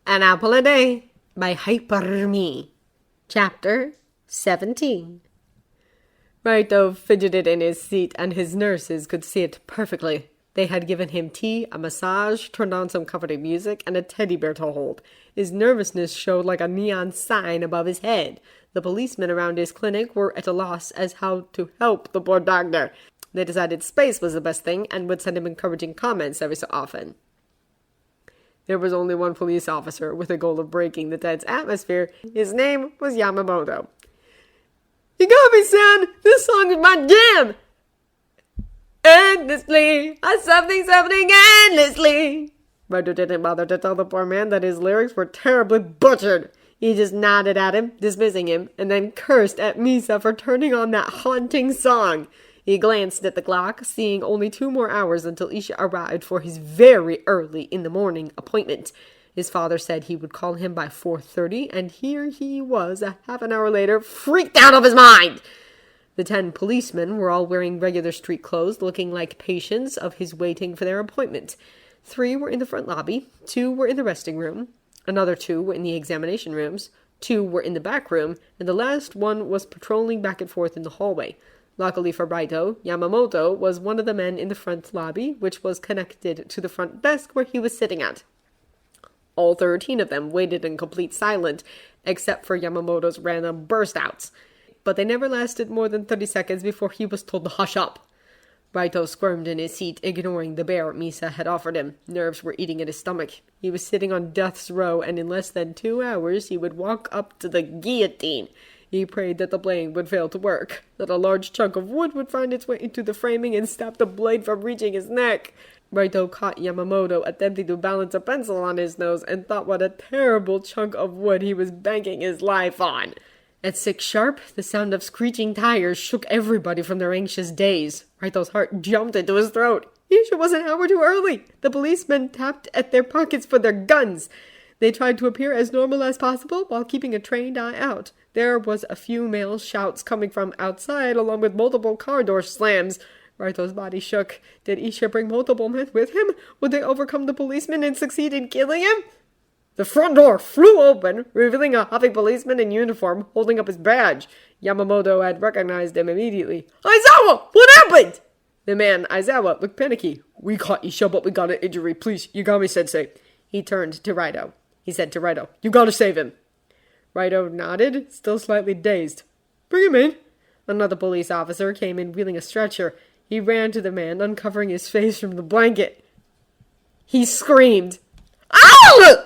An Apple a Day by Hyperme. Chapter 17. Raito fidgeted in his seat, and his nurses could see it perfectly. They had given him tea, a massage, turned on some comforting music, and a teddy bear to hold. His nervousness showed like a neon sign above his head. The policemen around his clinic were at a loss as how to help the poor doctor. They decided space was the best thing and would send him encouraging comments every so often. There was only one police officer with the goal of breaking the tense atmosphere. His name was Yamamoto. "You got me, son! This song is my jam! Endlessly, something's happening endlessly!" Raito didn't bother to tell the poor man that his lyrics were terribly butchered. He just nodded at him, dismissing him, and then cursed at Misa for turning on that haunting song. He glanced at the clock, seeing only 2 more hours until Isha arrived for his very early in the morning appointment. His father said he would call him by 4:30, and here he was, a half an hour later, freaked out of his mind. The 10 policemen were all wearing regular street clothes, looking like patients of his waiting for their appointment. 3 were in the front lobby, 2 were in the resting room, another 2 were in the examination rooms, 2 were in the back room, and the last one was patrolling back and forth in the hallway. Luckily for Raito, Yamamoto was one of the men in the front lobby, which was connected to the front desk where he was sitting at. All 13 of them waited in complete silence, except for Yamamoto's random burst-outs. But they never lasted more than 30 seconds before he was told to hush up. Raito squirmed in his seat, ignoring the bear Misa had offered him. Nerves were eating at his stomach. He was sitting on death's row, and in less than 2 hours he would walk up to the guillotine. He prayed that the blade would fail to work, that a large chunk of wood would find its way into the framing and stop the blade from reaching his neck. Raito caught Yamamoto attempting to balance a pencil on his nose and thought what a terrible chunk of wood he was banking his life on. At 6 sharp, the sound of screeching tires shook everybody from their anxious daze. Raito's heart jumped into his throat. Isha was an hour too early. The policemen tapped at their pockets for their guns. They tried to appear as normal as possible while keeping a trained eye out. There was a few male shouts coming from outside, along with multiple car door slams. Raito's body shook. Did Isha bring multiple men with him? Would they overcome the policemen and succeed in killing him? The front door flew open, revealing a huffy policeman in uniform holding up his badge. Yamamoto had recognized him immediately. "Aizawa! What happened?" The man, Aizawa, looked panicky. "We caught Isha, but we got an injury. Please, Yagami-sensei." He turned to Raito. He said to Raito, "You gotta save him." Raito nodded, still slightly dazed. "Bring him in." Another police officer came in wheeling a stretcher. He ran to the man, uncovering his face from the blanket. He screamed, "Ow!"